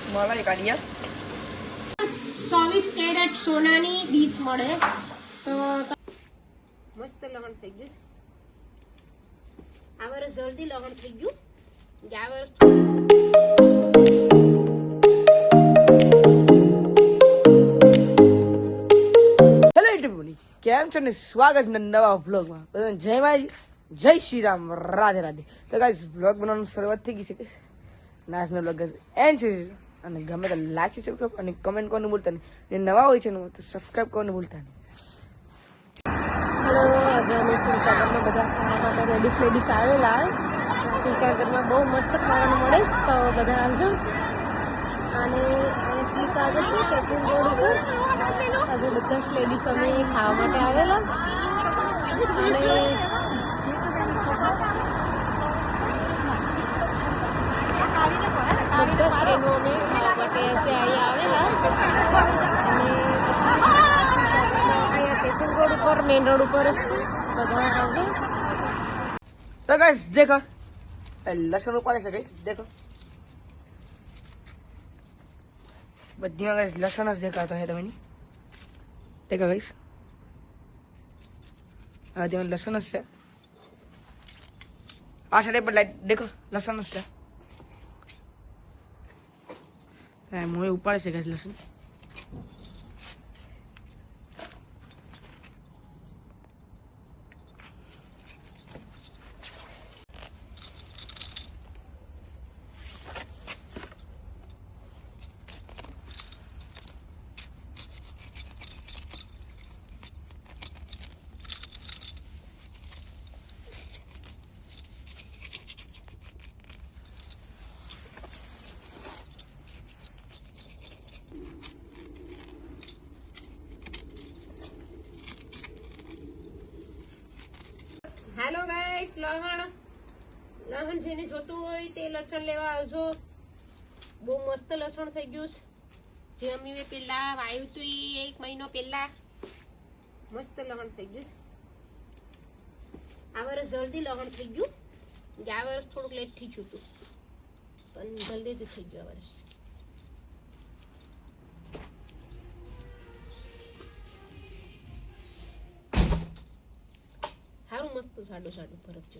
मलाई કાઢીએ 24 કેરેટ સોનાની ડીશ મળે તો મસ્ત લગન થઈ ગયું આ વર્ષ જલ્દી લગન થઈ ગયું ગયા વર્ષ હેલો યુટ્યુબ કેમ છો ને સ્વાગત છે નવા વ્લોગમાં બધાને જય માજી જય શ્રી રામ રાધે રાધે તો ગાઈસ વ્લોગ બનાવવાની શરૂઆત થઈ ગઈ છે નાચનો વ્લોગ એન્ડ છે અને ગમે તો લાઈક સબસ્ક્રાઇબ અને કમેન્ટ કરવાનું ભૂલતા નહીં નવા હોય છે ને તો સબસ્ક્રાઇબ કરવાનું ભૂલતા નહીં હેલો આજે અમે શિવસાગરમાં બધા ખાવા માટે લેડીઝ આવેલા શિવસાગરમાં બહુ મસ્ત ખાવાનું મળે તો બધા આવજો અને શિવસાગર છે કેથરીન રોડ ઉપર આજે બધા જ લેડીઝ અમે ખાવા માટે આવેલા અને બધા ફ્રેન્ડો અમે ખાવા માટે આજે અહીં આવેલા અને કેથરીન રોડ ઉપર મેઇન રોડ ઉપર જ બધા આવજો તો ગાઈસ દેખો લસણ ઉપાડે છે ગાઈસ દેખો બધીમાં ગાઈસ લસણ જ દેખાતો હે તમને દેખો ગાઈસ આ દેવન લસણ જ છે આ સાઈડ પર લાઈટ દેખો લસણ જ છે મોય ઉપાડે છે ગાઈસ લસણ હેલો ગાઈસ લસણ જેને જોતું હોય તે લસણ લેવા આવજો બહુ મસ્ત લસણ થઈ ગયું જે અમે પેલા વાવ્યું હતું 1 મહિનો પેલા મસ્ત લસણ થઈ ગયું આ વર્ષ જલ્દી લસણ થઈ ગયું ગયા વર્ષ થોડુંક લેટ થઈ ગયું હતું પણ જલ્દીથી થઈ ગયું આ વર્ષ સારું મસ્ત સાડું ફરક છે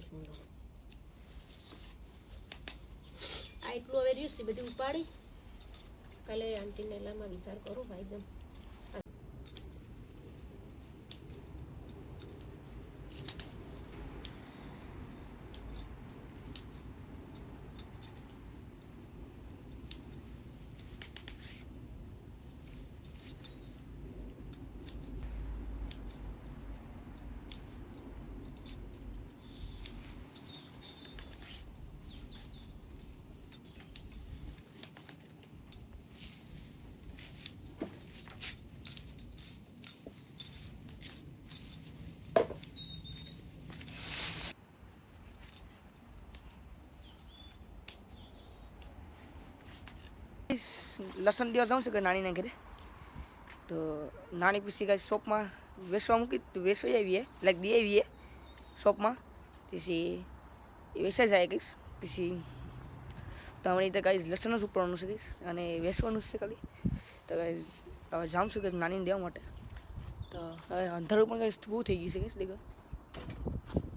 આ એટલું હવે રહ્યું છે બધી ઉપાડી કાલે આંટી નેલામાં વિચાર કરું ભાઈ દમ લસણ દેવા જાઉં છું કે નાનીના ઘરે તો નાની પછી કાંઈ શોપમાં વેચવા મૂકી વેચવાઈ આવીએ લાઈક દઈ આવીએ શોપમાં પછી એ વેચાઈ જાય કહીશ પછી તો હમણાં રીતે કાંઈ લસણ જ ઉપડવાનું છે કહીશ અને વેચવાનું છે ખાલી તો કાંઈ હવે જાઉં છું કે નાનીને દેવા માટે તો હવે અંધારું પણ કાંઈ બહુ થઈ ગયું છે કહીશ દેખો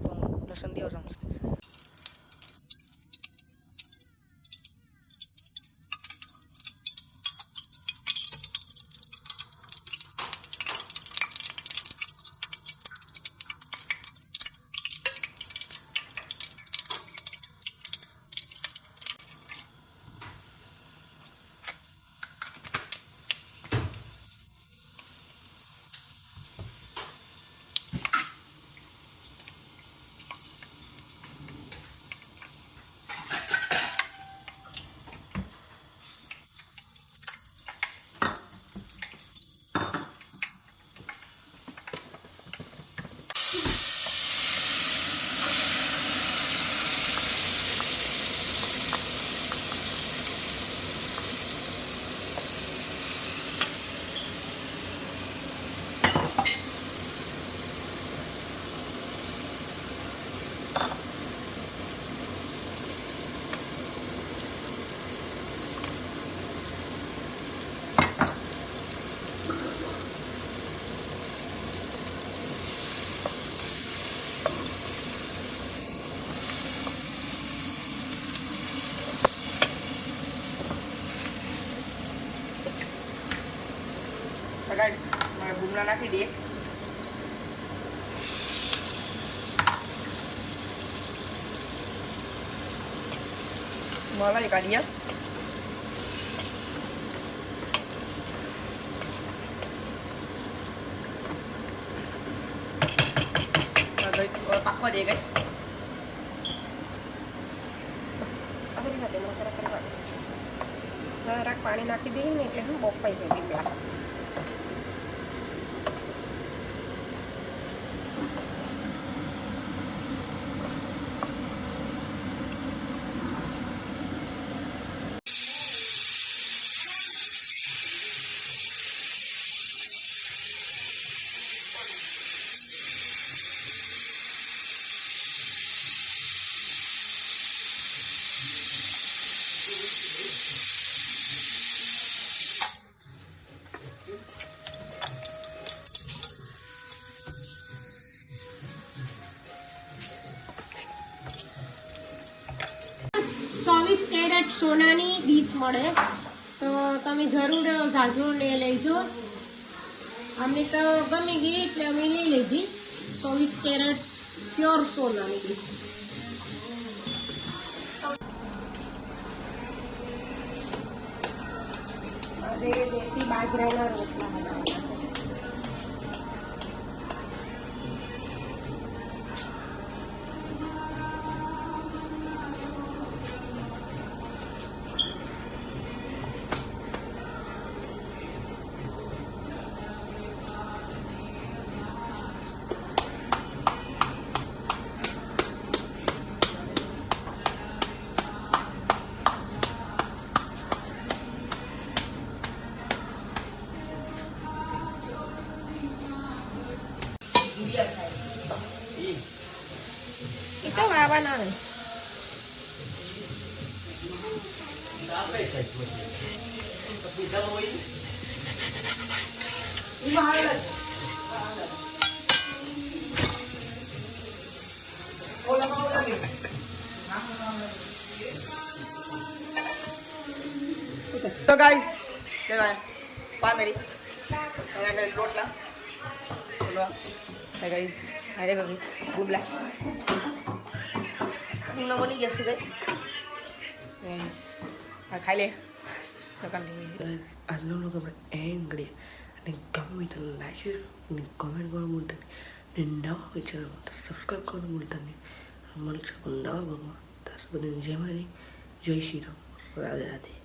તો લસણ દેવા જાઉં છું ગાઈસ મારે ભૂંગળા નાખી દઈએ. મલાઈ કાઢીએ. પાકવા દઈએ ગાઈસ. જરાક પાણી નાખી દઈએ ને એટલે હું બફાઈ જાય લીમડા. કેરેટ સોનાની ડીશ મળે તો તમે જરૂર જાજો ને લેજો. અમને તો ગમી ગઈ એટલે અમે લઈ લીધી 24 કેરેટ પ્યોર સોનાની ડીશ. દેશી બાજરાના રોટલા બનાવવાના છે. Ito nga ba namin? તો ગાઈસ પાનરી અને રોટલા બોલો ગાઈસ આ દેખો ગાઈસ ગુબલા નો બની ગયા છે ગાઈસ આ ખાઈ લે સકાની આજનો લોકો આપણે એન્ડ કરીએ અને ગમે તો લાઈક શેર અને કમેન્ટ કરવાનું ભૂલતા નહીં અને નવા હોય ચેનલ તો સબસ્ક્રાઈબ કરવાનું ભૂલતા નહીં. મળશે નવા ભાગમાં ત્યાં સુધી જય મારી જય શ્રી રામ રાધે રાધે.